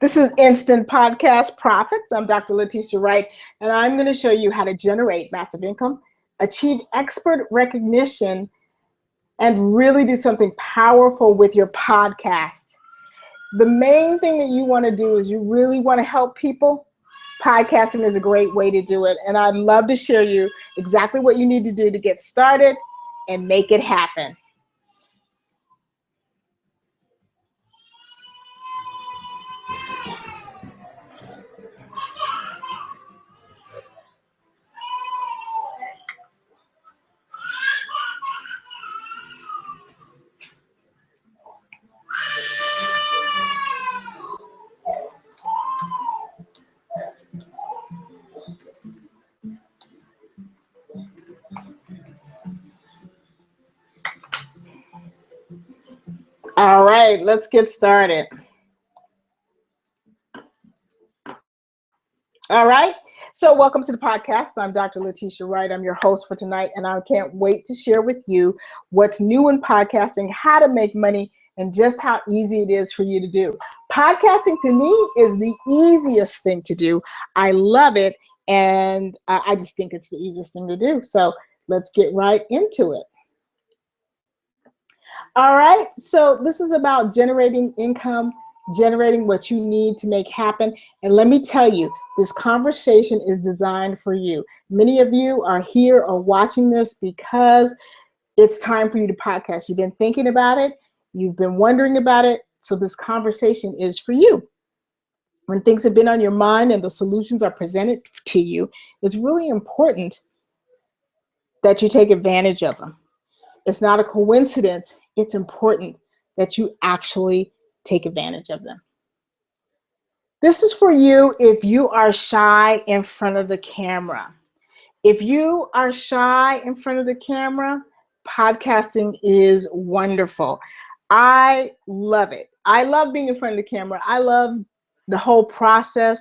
This is Instant Podcast Profits. I'm Dr. Leticia Wright, and I'm going to show you how to generate massive income, achieve expert recognition, and really do something powerful with your podcast. The main thing that you want to do is you really want to help people. Podcasting is a great way to do it, and I'd love to share you exactly what you need to do to get started and make it happen. All right, let's get started. All right, so welcome to the podcast. I'm Dr. Leticia Wright. I'm your host for tonight, and I can't wait to share with you what's new in podcasting, how to make money, and just how easy it is for you to do. Podcasting to me is the easiest thing to do. I love it, and I just think it's the easiest thing to do. So let's get right into it. All right, so this is about generating income, generating what you need to make happen. And let me tell you, this conversation is designed for you. Many of you are here or watching this because it's time for you to podcast. You've been thinking about it, you've been wondering about it, so this conversation is for you. When things have been on your mind and the solutions are presented to you, it's really important that you take advantage of them. It's not a coincidence. It's important that you actually take advantage of them. This is for you if you are shy in front of the camera. If you are shy in front of the camera, podcasting is wonderful. I love it. I love being in front of the camera. I love the whole process,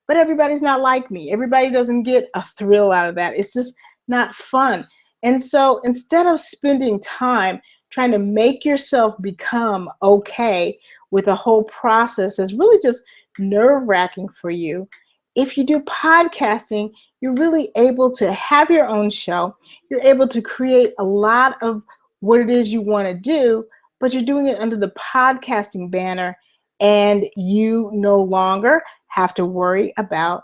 but everybody's not like me. Everybody doesn't get a thrill out of that. It's just not fun. And so instead of spending time trying to make yourself become okay with the whole process that's really just nerve-wracking for you, if you do podcasting, you're really able to have your own show. You're able to create a lot of what it is you want to do, but you're doing it under the podcasting banner, and you no longer have to worry about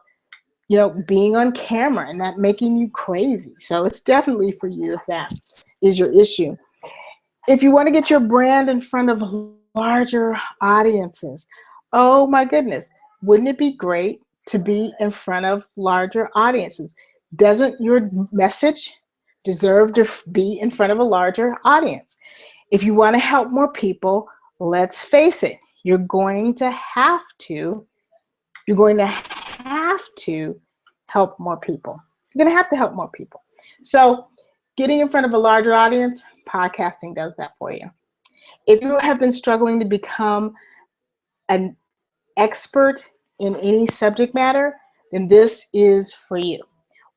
being on camera and that making you crazy. So it's definitely for you if that is your issue. If you want to get your brand in front of larger audiences, oh my goodness, wouldn't it be great to be in front of larger audiences? Doesn't your message deserve to be in front of a larger audience? If you want to help more people, let's face it, you're going to have to help more people. You're going to have to help more people. So getting in front of a larger audience, podcasting does that for you. If you have been struggling to become an expert in any subject matter, then this is for you.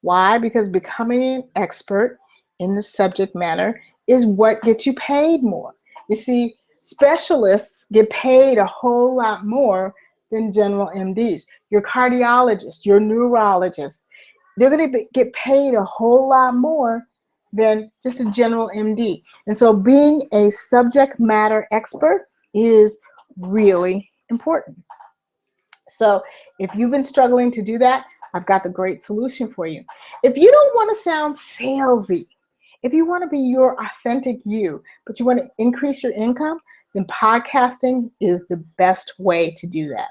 Why? Because becoming an expert in the subject matter is what gets you paid more. You see, specialists get paid a whole lot more than general MDs. Your cardiologist, your neurologist, they're going to get paid a whole lot more than just a general MD. And so being a subject matter expert is really important. So if you've been struggling to do that, I've got the great solution for you. If you don't want to sound salesy, if you want to be your authentic you, but you want to increase your income, then podcasting is the best way to do that.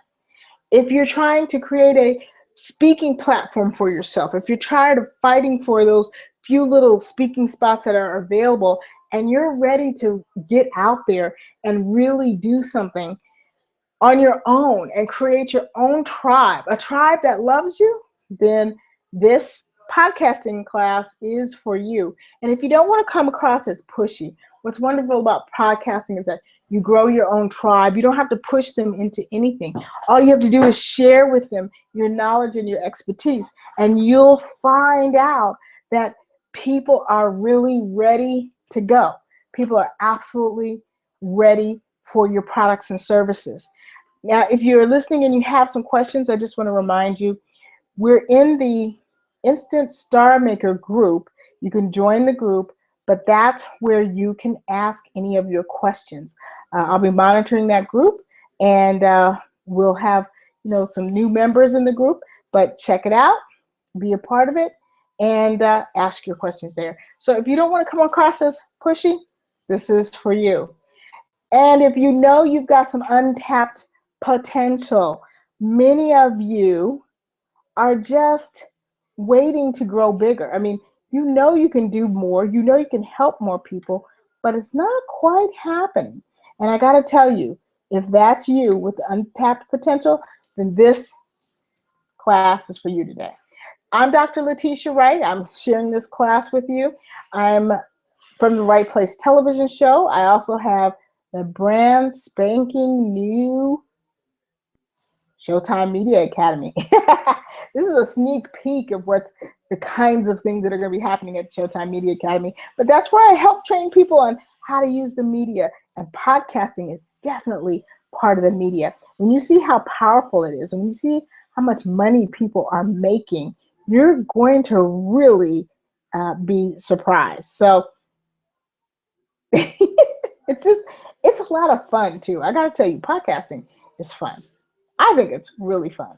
If you're trying to create a speaking platform for yourself, if you're tired of fighting for those few little speaking spots that are available, and you're ready to get out there and really do something on your own and create your own tribe, a tribe that loves you, then this podcasting class is for you. And if you don't want to come across as pushy, what's wonderful about podcasting is that you grow your own tribe. You don't have to push them into anything. All you have to do is share with them your knowledge and your expertise, and you'll find out that people are really ready to go. People are absolutely ready for your products and services. Now, if you're listening and you have some questions, I just want to remind you, we're in the Instant Star Maker group. You can join the group, but that's where you can ask any of your questions. I'll be monitoring that group, and we'll have some new members in the group, but check it out, be a part of it, and ask your questions there. So if you don't want to come across as pushy, this is for you. And if you know you've got some untapped potential, many of you are just waiting to grow bigger. I mean, you can do more, you can help more people, but it's not quite happening. And I got to tell you, if that's you with untapped potential, then this class is for you today. I'm Dr. Letitia Wright. I'm sharing this class with you. I'm from the Right Place television show. I also have the brand spanking new Showtime Media Academy. This is a sneak peek of what's the kinds of things that are going to be happening at Showtime Media Academy. But that's where I help train people on how to use the media. And podcasting is definitely part of the media. When you see how powerful it is, and when you see how much money people are making, you're going to really be surprised. So it's a lot of fun too. I got to tell you, podcasting is fun. I think it's really fun.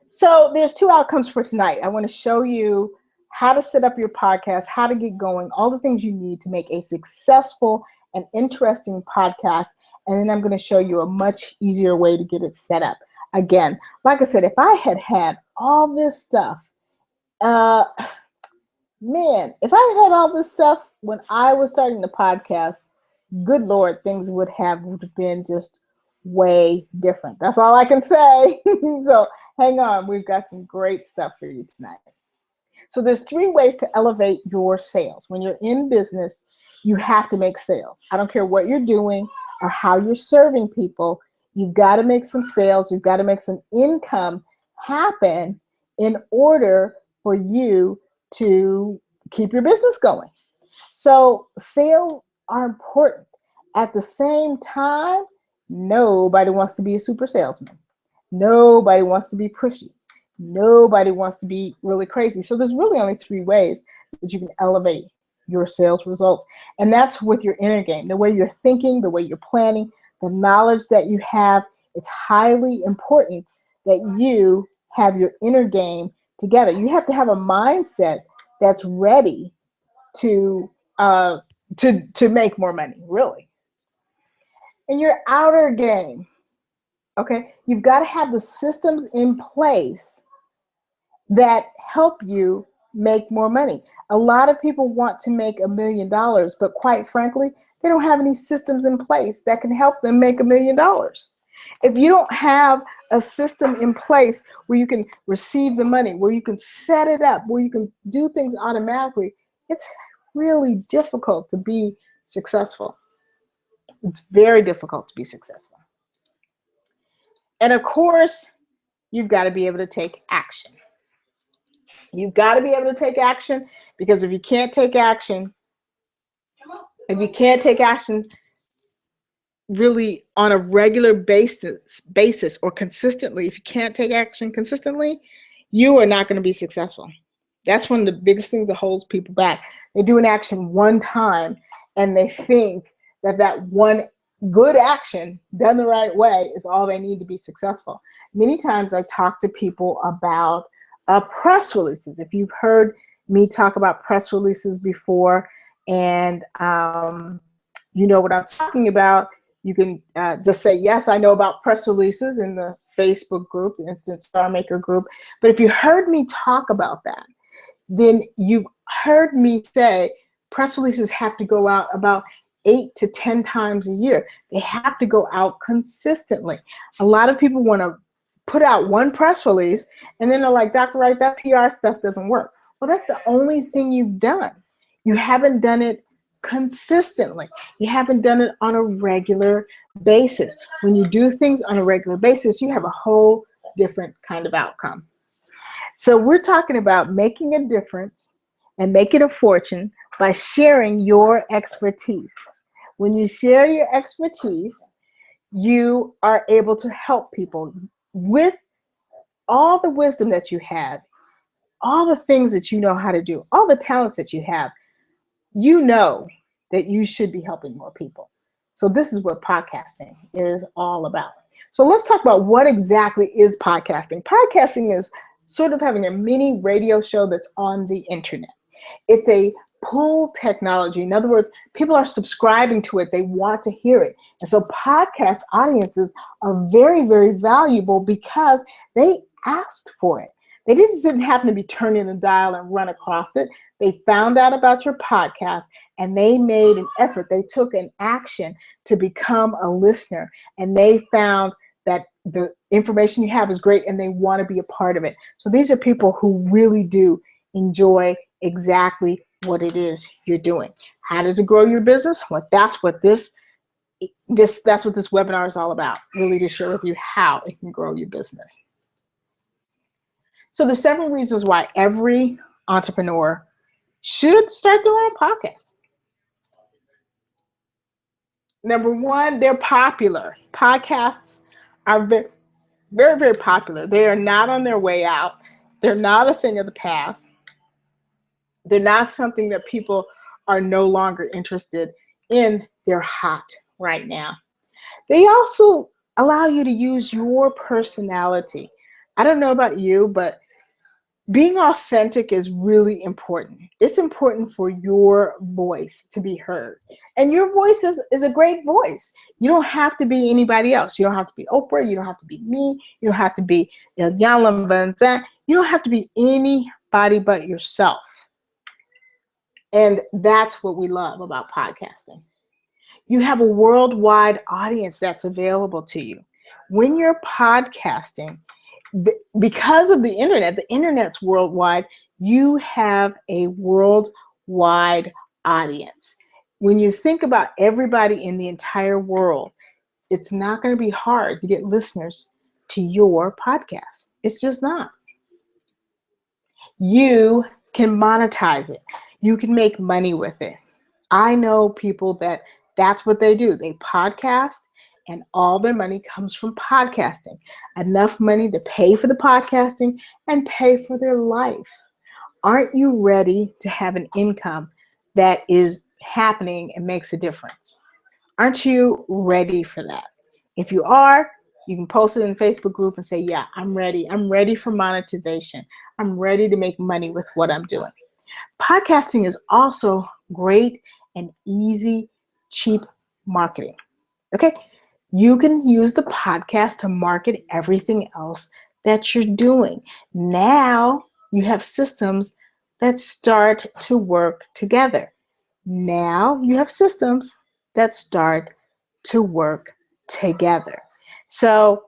So there's 2 outcomes for tonight. I want to show you how to set up your podcast, how to get going, all the things you need to make a successful and interesting podcast. And then I'm going to show you a much easier way to get it set up. Again, like I said, if I had all this stuff, if I had all this stuff when I was starting the podcast, good Lord, things would have been just way different. That's all I can say. So hang on, we've got some great stuff for you tonight. So there's 3 ways to elevate your sales. When you're in business, you have to make sales. I don't care what you're doing or how you're serving people. You've got to make some sales. You've got to make some income happen in order for you to keep your business going. So sales are important. At the same time, nobody wants to be a super salesman. Nobody wants to be pushy. Nobody wants to be really crazy. So there's really only 3 ways that you can elevate your sales results. And that's with your inner game, the way you're thinking, the way you're planning, the knowledge that you have. It's highly important that you have your inner game together. You have to have a mindset that's ready to make more money, really. In your outer game, okay, you've got to have the systems in place that help you make more money. A lot of people want to make $1 million, but quite frankly, they don't have any systems in place that can help them make $1 million. If you don't have a system in place where you can receive the money, where you can set it up, where you can do things automatically, it's really difficult to be successful. It's very difficult to be successful. And of course, you've got to be able to take action. You've got to be able to take action, because if you can't take action really on a regular basis or consistently, if you can't take action consistently, you are not going to be successful. That's one of the biggest things that holds people back. They do an action one time and they think that one good action done the right way is all they need to be successful. Many times I talk to people about press releases. If you've heard me talk about press releases before, and you know what I'm talking about, you can just say, yes, I know about press releases in the Facebook group, the Instant Star Maker group. But if you heard me talk about that, then you've heard me say press releases have to go out about 8 to 10 times a year. They have to go out consistently. A lot of people want to put out one press release and then they're like, Dr. Wright, that PR stuff doesn't work. Well, that's the only thing you've done. You haven't done it consistently. You haven't done it on a regular basis. When you do things on a regular basis, you have a whole different kind of outcome. So we're talking about making a difference and making a fortune by sharing your expertise. When you share your expertise, you are able to help people with all the wisdom that you have, all the things that you know how to do, all the talents that you have. You know that you should be helping more people. So this is what podcasting is all about. So let's talk about what exactly is podcasting. Podcasting is sort of having a mini radio show that's on the internet. It's a pull technology. In other words, people are subscribing to it. They want to hear it. And so podcast audiences are very, very valuable because they asked for it. They just didn't happen to be turning the dial and run across it. They found out about your podcast and they made an effort. They took an action to become a listener, and they found that the information you have is great and they want to be a part of it. So these are people who really do enjoy exactly what it is you're doing. How does it grow your business? Well, that's what this webinar is all about, really to share with you how it can grow your business. So there's several reasons why every entrepreneur should start their own podcast. Number one, they're popular. Podcasts are very, very, very popular. They are not on their way out. They're not a thing of the past. They're not something that people are no longer interested in. They're hot right now. They also allow you to use your personality. I don't know about you, but being authentic is really important. It's important for your voice to be heard. And your voice is a great voice. You don't have to be anybody else. You don't have to be Oprah. You don't have to be me. You don't have to be Iyanla Vanzant. You don't have to be anybody but yourself. And that's what we love about podcasting. You have a worldwide audience that's available to you. When you're podcasting, because of the internet's worldwide, you have a worldwide audience. When you think about everybody in the entire world, it's not going to be hard to get listeners to your podcast. It's just not. You can monetize it. You can make money with it. I know people that's what they do. They podcast, and all their money comes from podcasting. Enough money to pay for the podcasting and pay for their life. Aren't you ready to have an income that is happening and makes a difference? Aren't you ready for that? If you are, you can post it in the Facebook group and say, yeah, I'm ready. I'm ready for monetization. I'm ready to make money with what I'm doing. Podcasting is also great and easy, cheap marketing. Okay? You can use the podcast to market everything else that you're doing. Now you have systems that start to work together. Now you have systems that start to work together. So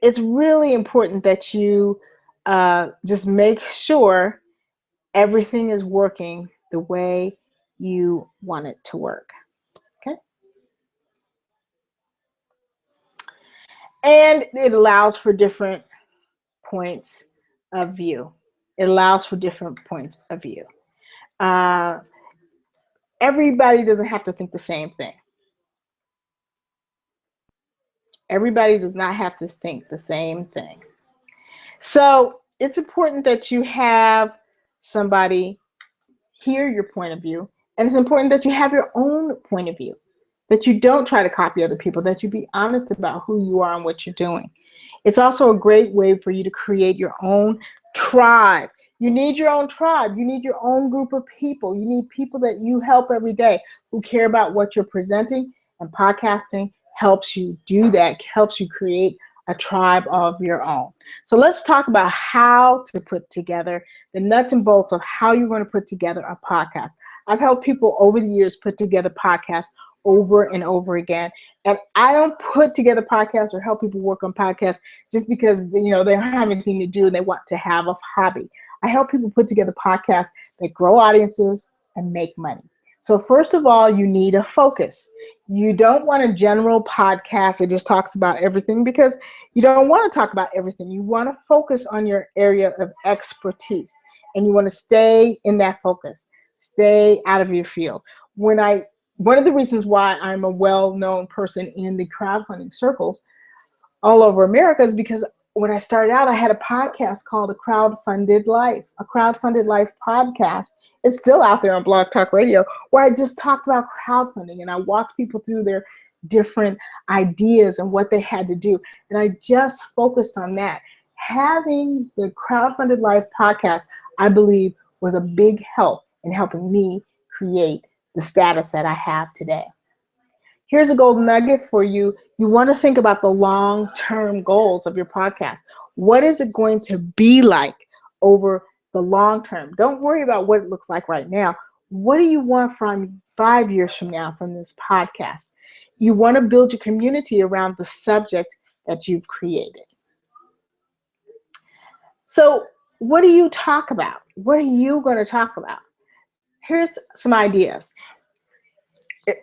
it's really important that you just make sure everything is working the way you want it to work. Okay? And it allows for different points of view. It allows for different points of view. Everybody doesn't have to think the same thing. Everybody does not have to think the same thing. So it's important that you have somebody hear your point of view, and it's important that you have your own point of view, that you don't try to copy other people, that you be honest about who you are and what you're doing. It's also a great way for you to create your own tribe. You need your own tribe. You need your own group of people. You need people that you help every day who care about what you're presenting, and podcasting helps you do that, helps you create a tribe of your own. So let's talk about how to put together the nuts and bolts of how you're going to put together a podcast. I've helped people over the years put together podcasts over and over again. And I don't put together podcasts or help people work on podcasts just because they don't have anything to do and they want to have a hobby. I help people put together podcasts that grow audiences and make money. So first of all, you need a focus. You don't want a general podcast that just talks about everything, because you don't want to talk about everything. You want to focus on your area of expertise, and you want to stay in that focus. Stay out of your field. When I one of the reasons why I'm a well-known person in the crowdfunding circles all over America is because when I started out, I had a podcast called A Crowdfunded Life, a Crowdfunded Life podcast. It's still out there on Blog Talk Radio, where I just talked about crowdfunding and I walked people through their different ideas and what they had to do. And I just focused on that. Having the Crowdfunded Life podcast, I believe, was a big help in helping me create the status that I have today. Here's a golden nugget for you. You want to think about the long-term goals of your podcast. What is it going to be like over the long term? Don't worry about what it looks like right now. What do you want from 5 years from now from this podcast? You want to build your community around the subject that you've created. So what do you talk about? What are you going to talk about? Here's some ideas.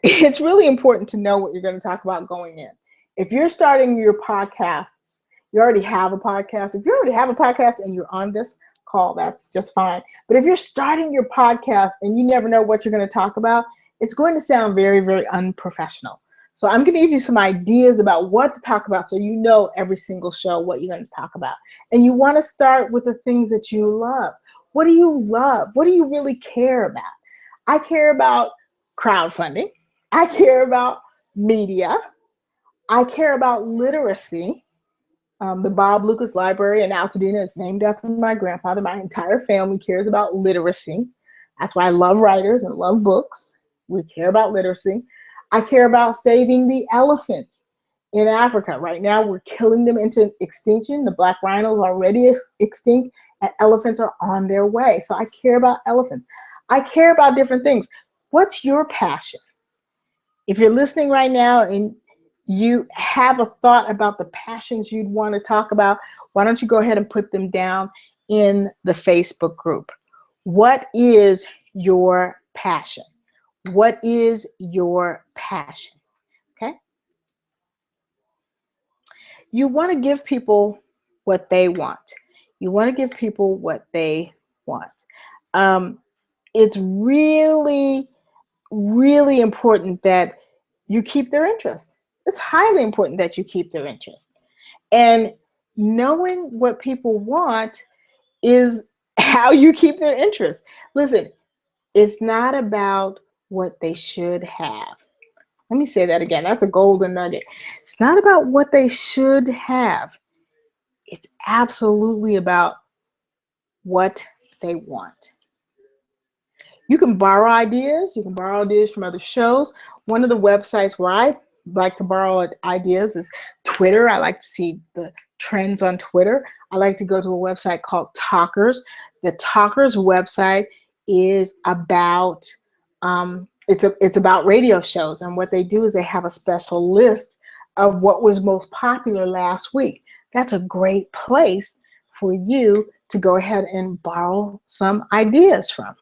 It's really important to know what you're going to talk about going in. If you're starting your podcasts, you already have a podcast. If you already have a podcast and you're on this call, that's just fine. But if you're starting your podcast and you never know what you're going to talk about, it's going to sound very, very unprofessional. So I'm going to give you some ideas about what to talk about so you know every single show what you're going to talk about. And you want to start with the things that you love. What do you love? What do you really care about? I care about crowdfunding. I care about media. I care about literacy. The Bob Lucas Library in Altadena is named after my grandfather. My entire family cares about literacy. That's why I love writers and love books. We care about literacy. I care about saving the elephants in Africa. Right now, we're killing them into extinction. The black rhinos are already extinct, and elephants are on their way. So I care about elephants. I care about different things. What's your passion? If you're listening right now and you have a thought about the passions you'd want to talk about, why don't you go ahead and put them down in the Facebook group? What is your passion? What is your passion? Okay. You want to give people what they want. You want to give people what they want. It's really, really important that you keep their interest. It's highly important that you keep their interest. And knowing what people want is how you keep their interest. Listen, it's not about what they should have. Let me say that again. That's a golden nugget. It's not about what they should have. It's absolutely about what they want. You can borrow ideas. You can borrow ideas from other shows. One of the websites where I like to borrow ideas is Twitter. I like to see the trends on Twitter. I like to go to a website called Talkers. The Talkers website is about it's about radio shows, and what they do is they have a special list of what was most popular last week. That's a great place for you to go ahead and borrow some ideas from.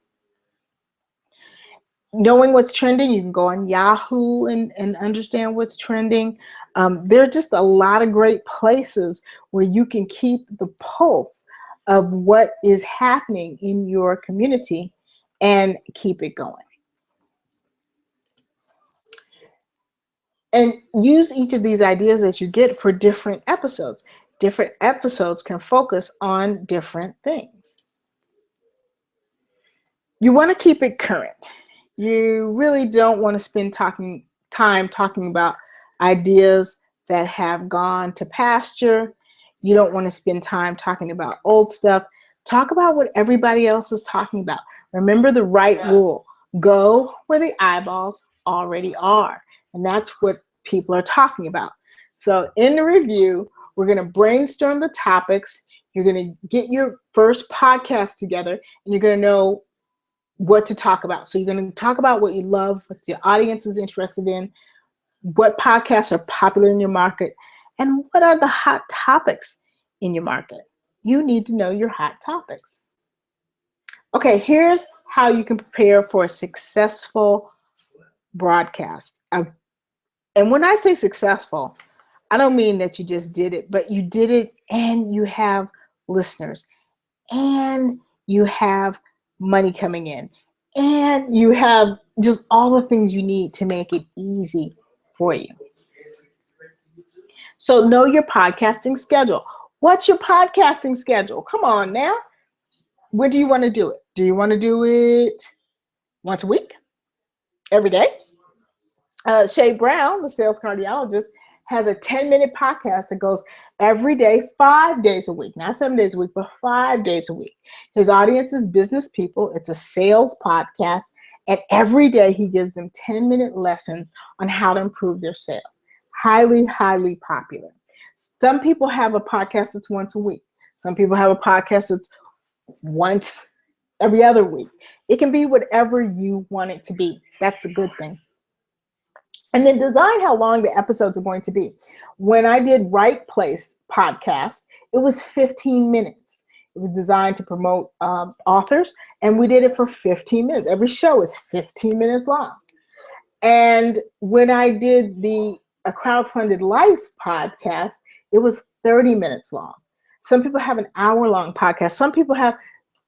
Knowing what's trending, you can go on Yahoo and understand what's trending. There are just a lot of great places where you can keep the pulse of what is happening in your community and keep it going. And use each of these ideas that you get for different episodes. Different episodes can focus on different things. You want to keep it current. You really don't want to spend time talking about ideas that have gone to pasture. You don't want to spend time talking about old stuff. Talk about what everybody else is talking about. Remember the right rule. Go where the eyeballs already are. And that's what people are talking about. So in the review, we're going to brainstorm the topics. You're going to get your first podcast together, and you're going to know what to talk about. So you're going to talk about what you love, what your audience is interested in, what podcasts are popular in your market, and what are the hot topics in your market. You need to know your hot topics. Okay, here's how you can prepare for a successful broadcast. And when I say successful, I don't mean that you just did it, but you did it and you have listeners and you have money coming in and you have just all the things you need to make it easy for you. So know your podcasting schedule. What's your podcasting schedule? Come on now. When do you want to do it? Do you want to do it once a week? Every day? Shay Brown, the sales cardiologist, has a 10-minute podcast that goes every day, 5 days a week, not 7 days a week, but 5 days a week. His audience is business people. It's a sales podcast. And every day he gives them 10-minute lessons on how to improve their sales. Highly, highly popular. Some people have a podcast that's once a week. Some people have a podcast that's once every other week. It can be whatever you want it to be. That's a good thing. And then design how long the episodes are going to be. When I did Right Place podcast, it was 15 minutes. It was designed to promote authors, and we did it for 15 minutes. Every show is 15 minutes long. And when I did a Crowdfunded Life podcast, it was 30 minutes long. Some people have an hour-long podcast. Some people have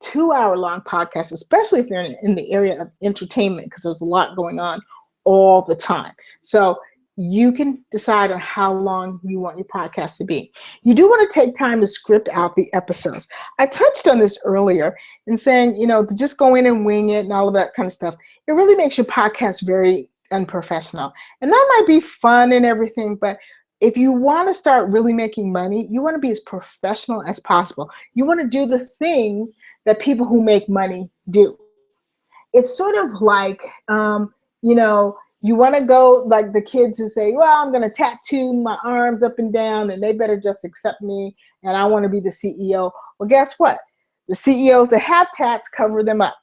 2-hour-long podcasts, especially if they're in the area of entertainment, because there's a lot going on all the time. So you can decide on how long you want your podcast to be. You do want to take time to script out the episodes. I touched on this earlier in saying, to just go in and wing it and all of that kind of stuff. It really makes your podcast very unprofessional. And that might be fun and everything, but if you want to start really making money, you want to be as professional as possible. You want to do the things that people who make money do. It's sort of like, you want to go like the kids who say, well, I'm going to tattoo my arms up and down and they better just accept me and I want to be the CEO. Well, guess what? The CEOs that have tats cover them up.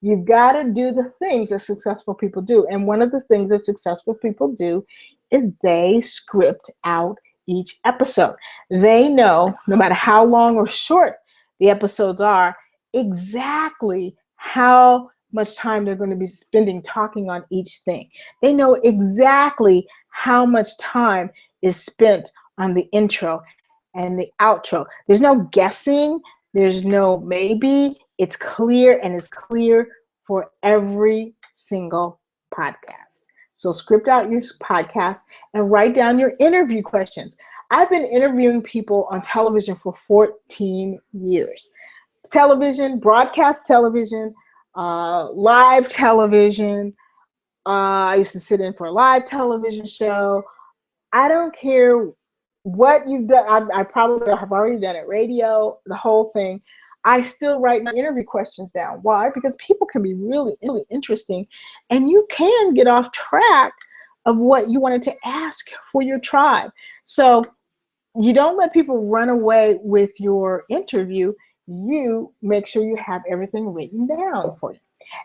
You've got to do the things that successful people do. And one of the things that successful people do is they script out each episode. They know, no matter how long or short the episodes are, exactly how much time they're going to be spending talking on each thing. They know exactly how much time is spent on the intro and the outro. There's no guessing. There's no maybe. It's clear, and it's clear for every single podcast. So script out your podcast and write down your interview questions. I've been interviewing people on television for 14 years. Television, broadcast television, live television. I used to sit in for a live television show. I don't care what you've done. I probably have already done it. Radio, the whole thing. I still write my interview questions down. Why? Because people can be really, really interesting, and you can get off track of what you wanted to ask for your tribe. So you don't let people run away with your interview. You make sure you have everything written down for you.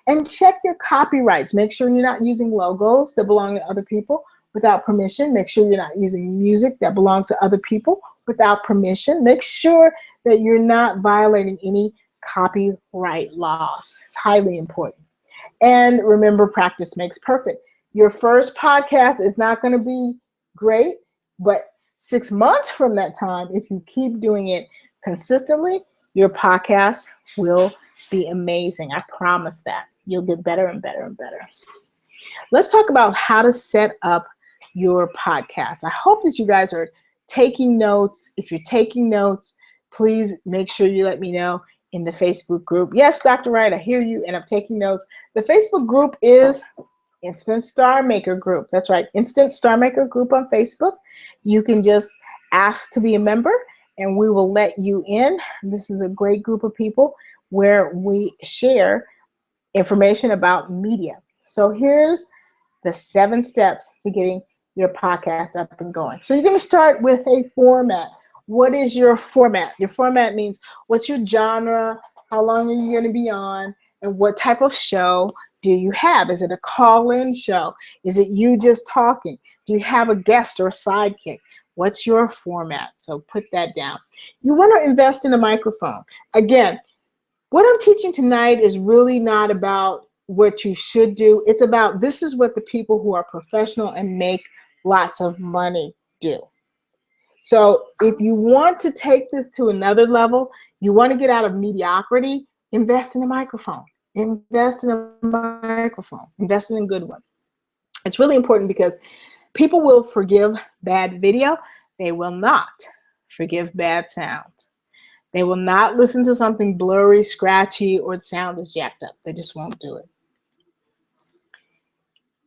And check your copyrights. Make sure you're not using logos that belong to other people without permission. Make sure you're not using music that belongs to other people without permission. Make sure that you're not violating any copyright laws. It's highly important. And remember, practice makes perfect. Your first podcast is not going to be great, but 6 months from that time, if you keep doing it consistently, your podcast will be amazing. I promise that. You'll get better and better and better. Let's talk about how to set up your podcast. I hope that you guys are taking notes. If you're taking notes, please make sure you let me know in the Facebook group. Yes, Dr. Wright, I hear you, and I'm taking notes. The Facebook group is Instant Star Maker Group. That's right, Instant Star Maker Group on Facebook. You can just ask to be a member, and we will let you in. This is a great group of people where we share information about media. So here's the 7 steps to getting your podcast up and going. So you're going to start with a format. What is your format? Your format means what's your genre, how long are you going to be on, and what type of show do you have? Is it a call-in show? Is it you just talking? Do you have a guest or a sidekick? What's your format? So put that down. You want to invest in a microphone. Again, what I'm teaching tonight is really not about what you should do. It's about this is what the people who are professional and make lots of money do. So if you want to take this to another level, you want to get out of mediocrity, invest in a microphone. Invest in a microphone. Invest in a good one. It's really important because people will forgive bad video. They will not forgive bad sound. They will not listen to something blurry, scratchy, or the sound is jacked up. They just won't do it.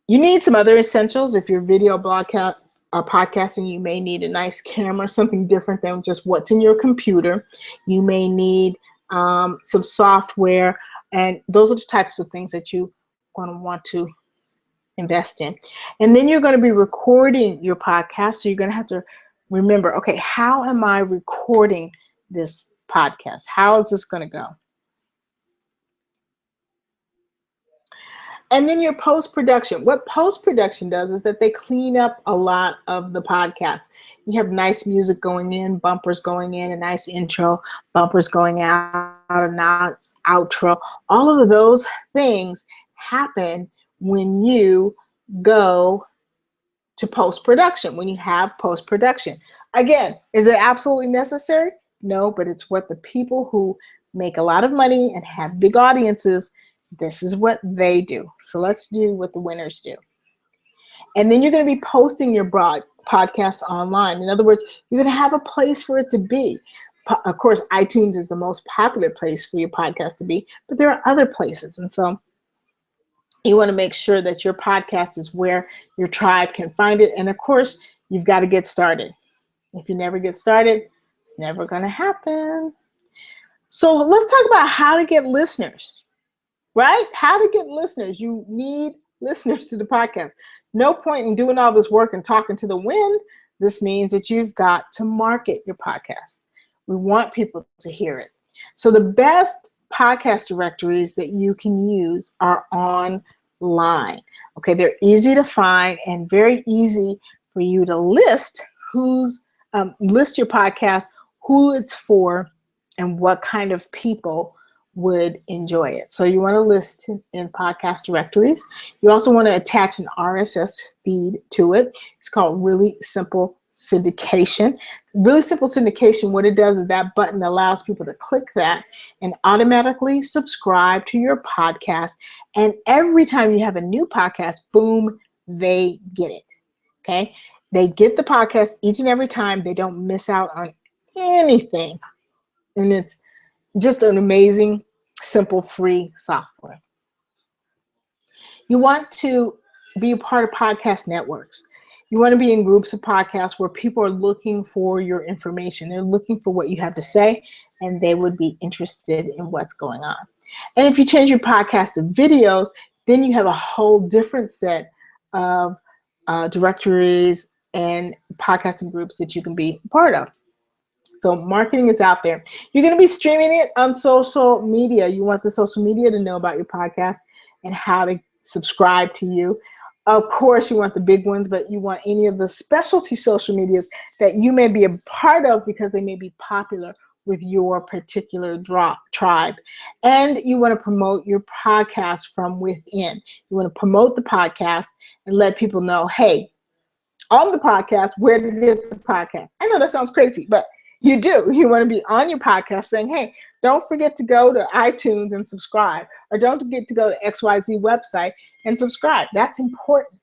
You need some other essentials. If you're video broadcast or podcasting, you may need a nice camera, something different than just what's in your computer. You may need some software, and those are the types of things that you're going to want to invest in. And then you're going to be recording your podcast. So you're going to have to remember, okay, how am I recording this podcast? How is this going to go? And then your post-production. What post-production does is that they clean up a lot of the podcast. You have nice music going in, bumpers going in, a nice intro, bumpers going out, a nice outro. All of those things happen when you go to post-production, when you have post-production. Again, is it absolutely necessary? No, but it's what the people who make a lot of money and have big audiences, this is what they do. So let's do what the winners do. And then you're going to be posting your podcast online. In other words, you're going to have a place for it to be. Of course, iTunes is the most popular place for your podcast to be, but there are other places. And so you want to make sure that your podcast is where your tribe can find it. And of course, you've got to get started. If you never get started, it's never going to happen. So let's talk about how to get listeners, right? How to get listeners. You need listeners to the podcast. No point in doing all this work and talking to the wind. This means that you've got to market your podcast. We want people to hear it. So the best podcast directories that you can use are online. Okay, they're easy to find and very easy for you to list list your podcast, who it's for, and what kind of people would enjoy it. So you want to list in podcast directories. You also want to attach an RSS feed to it. It's called Really Simple Syndication. Really Simple Syndication, what it does is that button allows people to click that and automatically subscribe to your podcast. And every time you have a new podcast, boom, they get it. Okay? They get the podcast each and every time. They don't miss out on anything. And it's just an amazing, simple, free software. You want to be a part of podcast networks. You want to be in groups of podcasts where people are looking for your information. They're looking for what you have to say, and they would be interested in what's going on. And if you change your podcast to videos, then you have a whole different set of directories and podcasting groups that you can be a part of. So marketing is out there. You're going to be streaming it on social media. You want the social media to know about your podcast and how to subscribe to you. Of course, you want the big ones, but you want any of the specialty social medias that you may be a part of because they may be popular with your particular tribe. And you want to promote your podcast from within. You want to promote the podcast and let people know, hey, on the podcast, where to get the podcast. I know that sounds crazy, but you do. You want to be on your podcast saying, hey, don't forget to go to iTunes and subscribe, or don't forget to go to XYZ website and subscribe. That's important.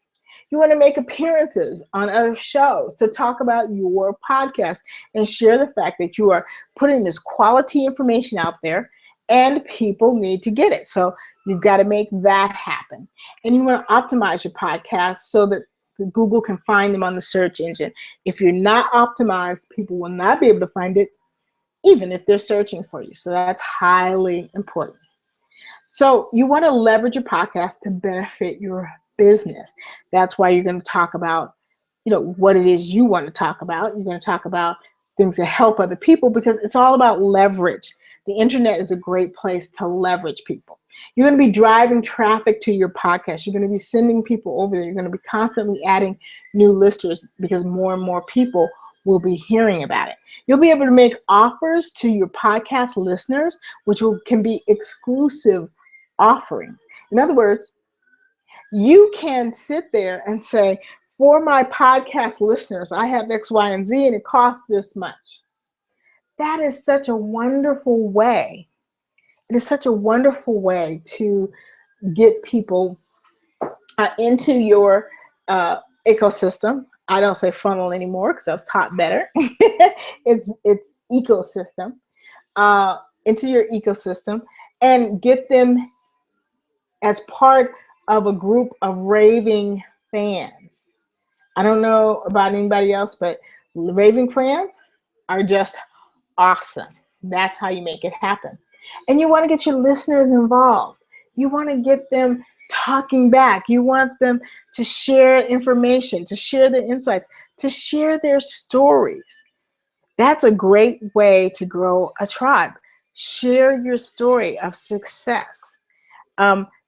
You want to make appearances on other shows to talk about your podcast and share the fact that you are putting this quality information out there and people need to get it. So you've got to make that happen. And you want to optimize your podcast so that Google can find them on the search engine. If you're not optimized, people will not be able to find it, even if they're searching for you. So that's highly important. So you want to leverage your podcast to benefit your business. That's why you're going to talk about, what it is you want to talk about. You're going to talk about things that help other people because it's all about leverage. The internet is a great place to leverage people. You're going to be driving traffic to your podcast. You're going to be sending people over there. You're going to be constantly adding new listeners because more and more people will be hearing about it. You'll be able to make offers to your podcast listeners, which can be exclusive offerings. In other words, you can sit there and say, for my podcast listeners, I have X, Y, and Z, and it costs this much. That is such a wonderful way It is such a wonderful way to get people into your ecosystem. I don't say funnel anymore because I was taught better. It's ecosystem, into your ecosystem, and get them as part of a group of raving fans. I don't know about anybody else, but raving fans are just awesome. That's how you make it happen. And you want to get your listeners involved. You want to get them talking back. You want them to share information, to share their insights, to share their stories. That's a great way to grow a tribe. Share your story of success.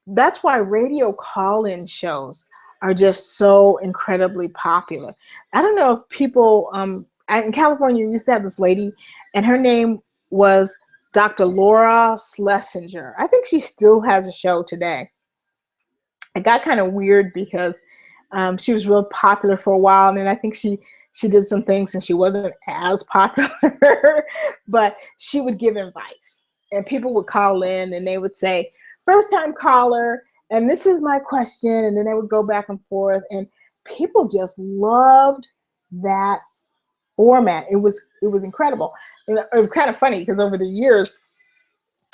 That's why radio call-in shows are just so incredibly popular. I don't know if people in California used to have this lady, and her name was Dr. Laura Schlesinger. I think she still has a show today. It got kind of weird because she was real popular for a while, and then I think she did some things and she wasn't as popular, but she would give advice, and people would call in and they would say, first time caller, and this is my question, and then they would go back and forth, and people just loved that format. It was incredible. And it was kind of funny because over the years,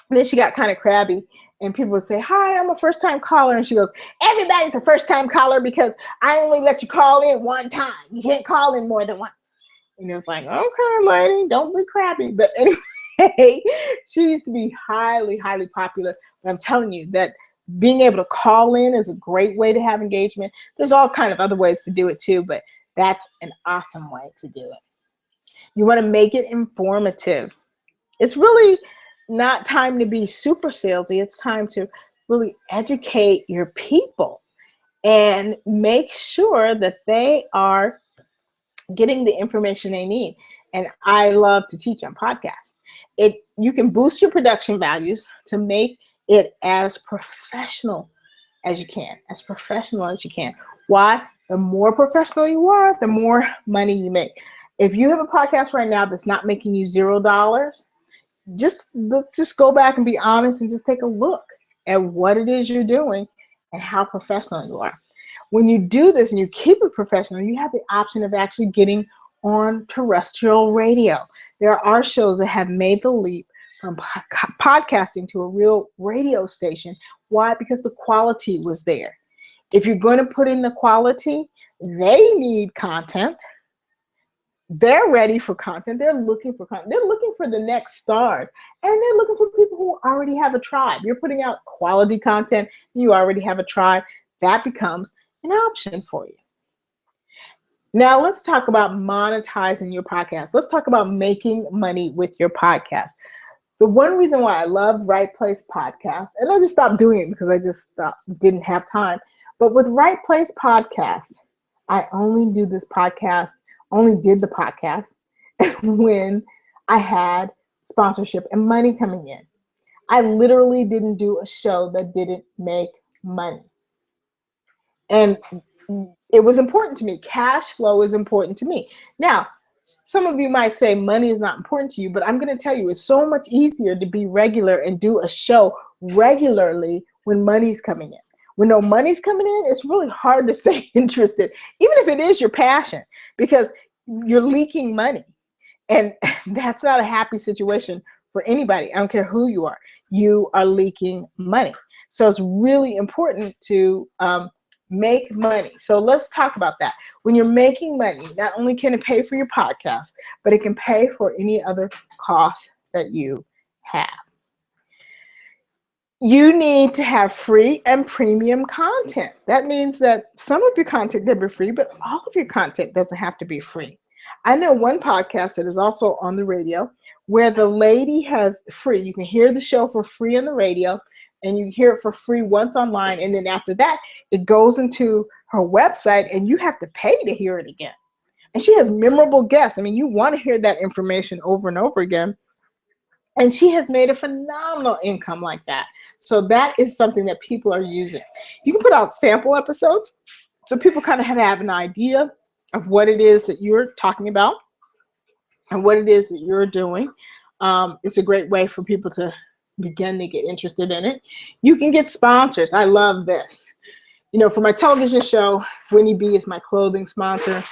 then she got kind of crabby, and people would say, hi, I'm a first time caller, and she goes, everybody's a first time caller because I only let you call in one time. You can't call in more than once. And it was like, okay, lady, don't be crabby. But anyway, she used to be highly, highly popular. But I'm telling you that being able to call in is a great way to have engagement. There's all kind of other ways to do it too, but that's an awesome way to do it. You want to make it informative. It's really not time to be super salesy. It's time to really educate your people and make sure that they are getting the information they need. And I love to teach on podcasts. You can boost your production values to make it as professional as you can, as professional as you can. Why? The more professional you are, the more money you make. If you have a podcast right now that's not making you $0, let's just go back and be honest and just take a look at what it is you're doing and how professional you are. When you do this and you keep it professional, you have the option of actually getting on terrestrial radio. There are shows that have made the leap from podcasting to a real radio station. Why? Because the quality was there. If you're going to put in the quality, they need content. They're ready for content. They're looking for content. They're looking for the next stars. And they're looking for people who already have a tribe. You're putting out quality content. You already have a tribe. That becomes an option for you. Now let's talk about monetizing your podcast. Let's talk about making money with your podcast. The one reason why I love Right Place Podcast, and I just stopped doing it because I just didn't have time. But with Right Place Podcast, I only did the podcast when I had sponsorship and money coming in. I literally didn't do a show that didn't make money. And it was important to me. Cash flow is important to me. Now, some of you might say money is not important to you, but I'm going to tell you it's so much easier to be regular and do a show regularly when money's coming in. When no money's coming in, it's really hard to stay interested, even if it is your passion, because you're leaking money. And that's not a happy situation for anybody. I don't care who you are. You are leaking money. So it's really important to make money. So let's talk about that. When you're making money, not only can it pay for your podcast, but it can pay for any other costs that you have. You need to have free and premium content. That means that some of your content can be free, but all of your content doesn't have to be free. I know one podcast that is also on the radio where the lady has free. You can hear the show for free on the radio, and you hear it for free once online, and then after that, it goes into her website, and you have to pay to hear it again. And she has memorable guests. I mean, you want to hear that information over and over again. And she has made a phenomenal income like that. So that is something that people are using. You can put out sample episodes so people kind of have an idea of what it is that you're talking about. and what it is that you're doing. It's a great way for people to begin to get interested in it. You can get sponsors. I love this. You know, for my television show, Winnie B is my clothing sponsor.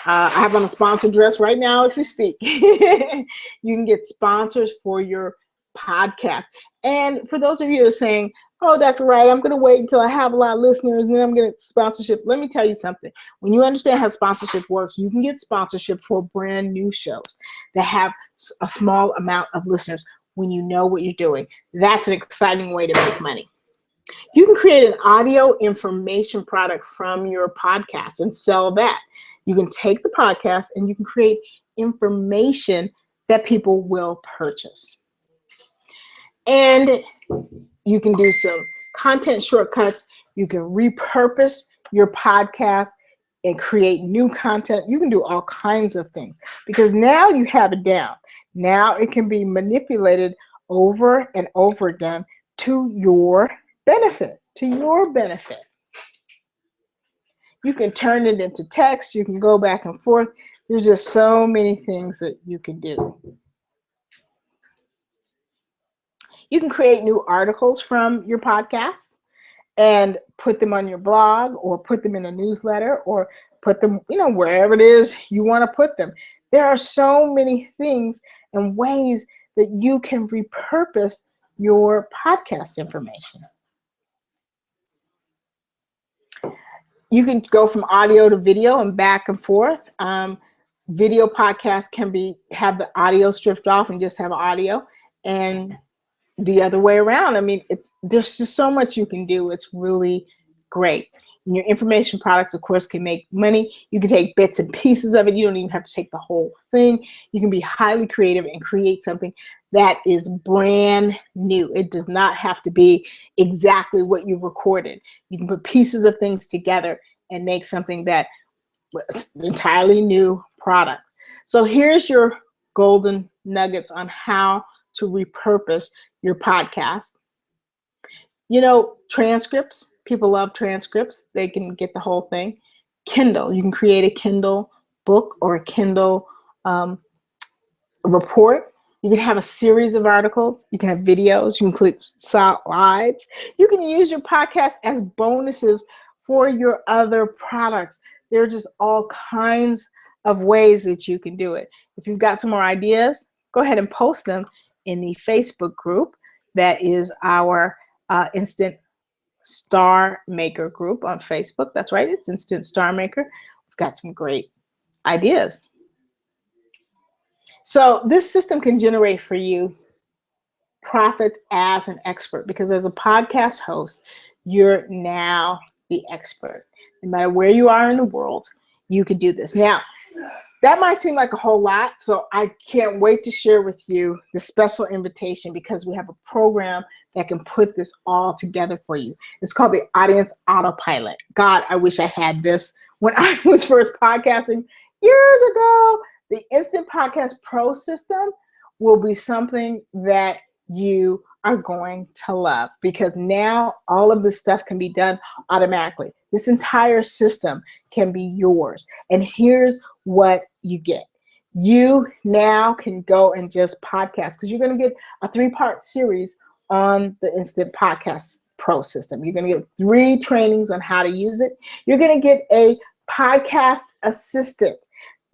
I have on a sponsored dress right now as we speak. You can get sponsors for your podcast. And for those of you who are saying, oh, Dr. Wright, I'm going to wait until I have a lot of listeners and then I'm going to get sponsorship. Let me tell you something. When you understand how sponsorship works, you can get sponsorship for brand new shows that have a small amount of listeners when you know what you're doing. That's an exciting way to make money. You can create an audio information product from your podcast and sell that. You can take the podcast and you can create information that people will purchase. And you can do some content shortcuts. You can repurpose your podcast and create new content. You can do all kinds of things because now you have it down. Now it can be manipulated over and over again to your benefit, You can turn it into text. You can go back and forth. There's just so many things that you can do. You can create new articles from your podcast and put them on your blog or put them in a newsletter or put them, wherever it is you want to put them. There are so many things and ways that you can repurpose your podcast information. You can go from audio to video and back and forth. Video podcasts can have the audio stripped off and just have audio, and the other way around. I mean, there's just so much you can do. It's really great. And your information products, of course, can make money. You can take bits and pieces of it. You don't even have to take the whole thing. You can be highly creative and create something that is brand new. It does not have to be exactly what you recorded. You can put pieces of things together and make something that was an entirely new product. So here's your golden nuggets on how to repurpose your podcast. Transcripts. People love transcripts. They can get the whole thing. Kindle. You can create a Kindle book or a Kindle report. You can have a series of articles. You can have videos. You can click slides. You can use your podcast as bonuses for your other products. There are just all kinds of ways that you can do it. If you've got some more ideas, go ahead and post them in the Facebook group. That is our Instant Star Maker group on Facebook. That's right, it's Instant Star Maker. We've got some great ideas. So this system can generate for you profits as an expert, because as a podcast host, you're now the expert. No matter where you are in the world, you can do this. Now, that might seem like a whole lot, so I can't wait to share with you the special invitation, because we have a program that can put this all together for you. It's called the Audience Autopilot. God, I wish I had this when I was first podcasting years ago. The Instant Podcast Pro system will be something that you are going to love, because now all of this stuff can be done automatically. This entire system can be yours. And here's what you get. You now can go and just podcast, because you're going to get a 3-part series on the Instant Podcast Pro system. You're going to get 3 trainings on how to use it. You're going to get a podcast assistant.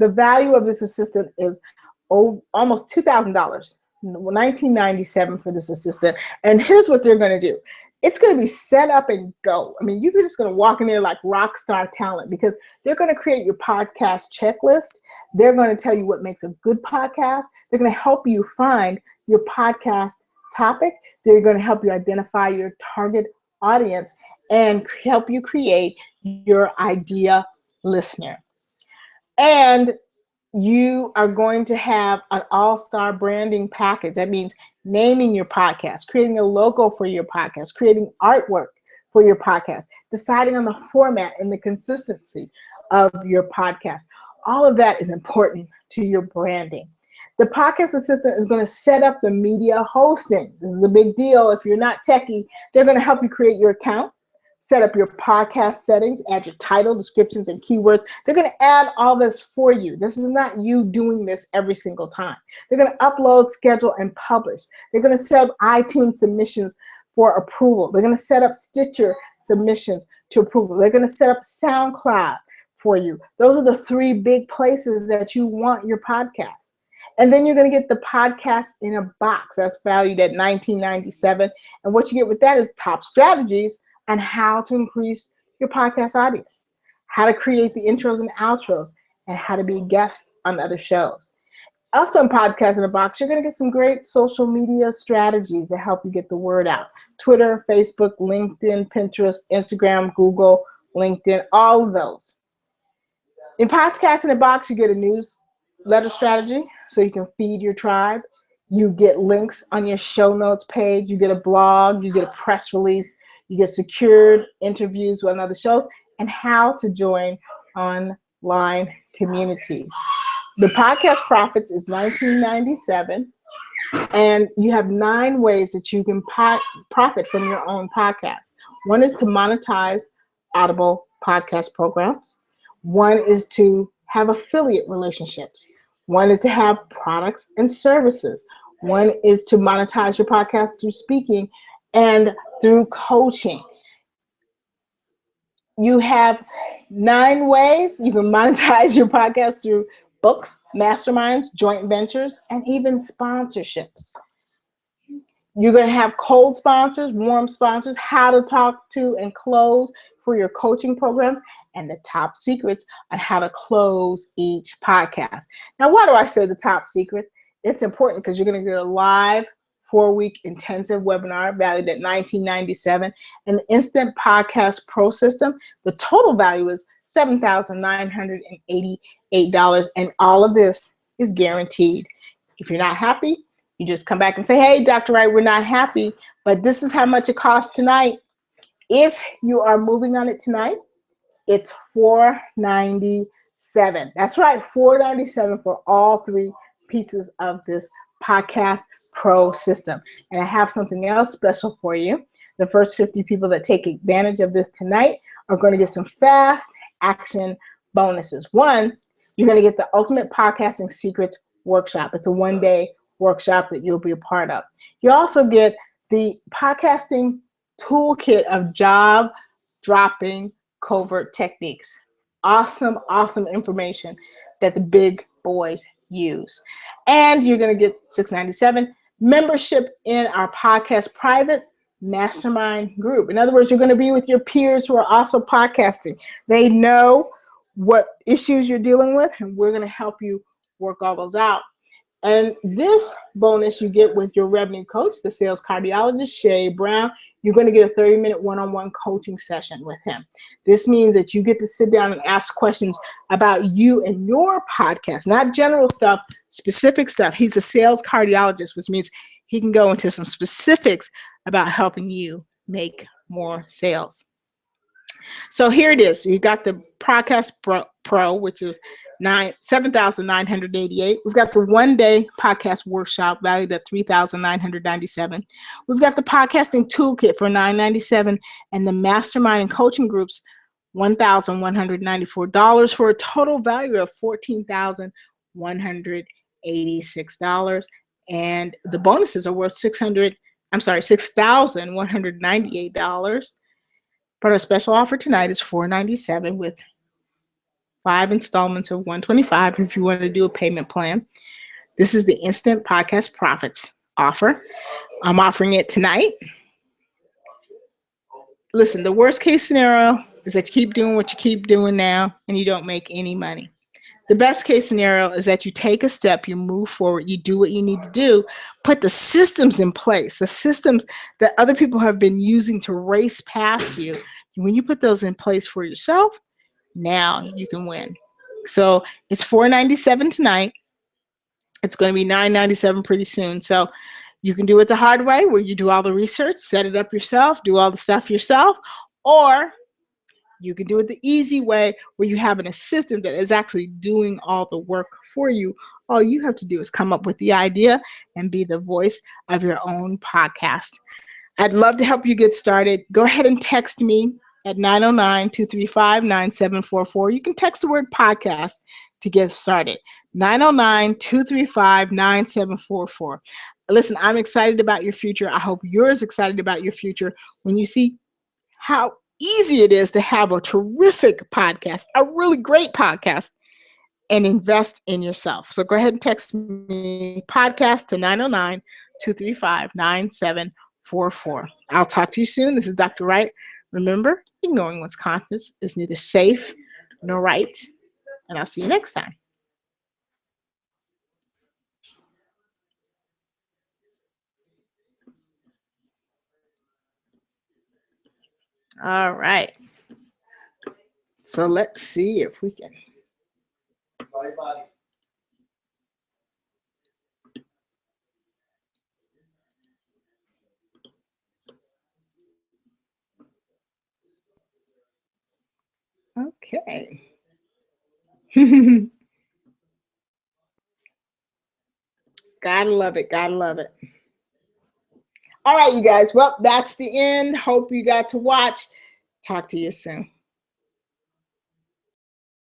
The value of this assistant is almost $2,000. $19.97 for this assistant. And here's what they're going to do. It's going to be set up and go. I mean, you're just going to walk in there like rock star talent, because they're going to create your podcast checklist. They're going to tell you what makes a good podcast. They're going to help you find your podcast topic. They're going to help you identify your target audience and help you create your idea listener. And you are going to have an all-star branding package. That means naming your podcast, creating a logo for your podcast, creating artwork for your podcast, deciding on the format and the consistency of your podcast. All of that is important to your branding. The podcast assistant is going to set up the media hosting. This is a big deal. If you're not techie, they're going to help you create your account, set up your podcast settings, add your title, descriptions, and keywords. They're going to add all this for you. This is not you doing this every single time. They're going to upload, schedule, and publish. They're going to set up iTunes submissions for approval. They're going to set up Stitcher submissions to approval. They're going to set up SoundCloud for you. Those are the three big places that you want your podcast. And then you're going to get the podcast in a box that's valued at $19.97. And what you get with that is top strategies on how to increase your podcast audience, how to create the intros and outros, and how to be a guest on other shows. Also in Podcast in a Box, you're going to get some great social media strategies to help you get the word out. Twitter, Facebook, LinkedIn, Pinterest, Instagram, Google, LinkedIn, all of those. In Podcast in a Box, you get a newsletter strategy so you can feed your tribe. You get links on your show notes page. You get a blog. You get a press release. You get secured interviews with other shows, and how to join online communities. The Podcast Profits is $19.97, and you have 9 ways that you can profit from your own podcast. One is to monetize Audible podcast programs. One is to have affiliate relationships. One is to have products and services. One is to monetize your podcast through speaking and through coaching. You have 9 ways you can monetize your podcast through books, masterminds, joint ventures, and even sponsorships. You're going to have cold sponsors, warm sponsors, how to talk to and close for your coaching programs, and the top secrets on how to close each podcast. Now, why do I say the top secrets? It's important because you're going to get a live 4-week intensive webinar valued at $19.97, and the Instant Podcast Pro system. The total value is $7,988, and all of this is guaranteed. If you're not happy, you just come back and say, hey, Dr. Wright, we're not happy, but this is how much it costs tonight. If you are moving on it tonight, it's $497. That's right, $497 for all 3 pieces of this Podcast Pro system. And I have something else special for you. The first 50 people that take advantage of this tonight are going to get some fast action bonuses. One, you're going to get the Ultimate Podcasting Secrets Workshop. It's a 1-day workshop that you'll be a part of. You also get the podcasting toolkit of job dropping covert techniques. Awesome, awesome information that the big boys use. And you're going to get $697 membership in our podcast private mastermind group. In other words, you're going to be with your peers who are also podcasting. They know what issues you're dealing with, and we're going to help you work all those out. And this bonus you get with your revenue coach, the sales cardiologist, Shay Brown. You're going to get a 30-minute one-on-one coaching session with him. This means that you get to sit down and ask questions about you and your podcast, not general stuff, specific stuff. He's a sales cardiologist, which means he can go into some specifics about helping you make more sales. So here it is. We've got the Podcast Pro, which is $7,988. We've got the 1-day podcast workshop valued at $3,997. We've got the podcasting toolkit for $997, and the mastermind and coaching groups $1,194 for a total value of $14,186. And the bonuses are worth $6,198. But our special offer tonight is $497 with 5 installments of $125 if you want to do a payment plan. This is the Instant Podcast Profits offer. I'm offering it tonight. Listen, the worst case scenario is that you keep doing what you keep doing now and you don't make any money. The best case scenario is that you take a step, you move forward, you do what you need to do, put the systems in place, the systems that other people have been using to race past you. When you put those in place for yourself, now you can win. So it's $497 tonight. It's going to be $997 pretty soon. So you can do it the hard way, where you do all the research, set it up yourself, do all the stuff yourself, or you can do it the easy way, where you have an assistant that is actually doing all the work for you. All you have to do is come up with the idea and be the voice of your own podcast. I'd love to help you get started. Go ahead and text me at 909-235-9744. You can text the word podcast to get started. 909-235-9744. Listen, I'm excited about your future. I hope you're as excited about your future when you see how easy it is to have a terrific podcast, a really great podcast, and invest in yourself. So go ahead and text me podcast to 909-235-9744. I'll talk to you soon. This is Dr. Wright. Remember, ignoring what's conscious is neither safe nor right. And I'll see you next time. All right. So let's see if we can. Bye-bye. Okay. Gotta love it. Gotta love it. All right, you guys. Well, that's the end. Hope you got to watch. Talk to you soon.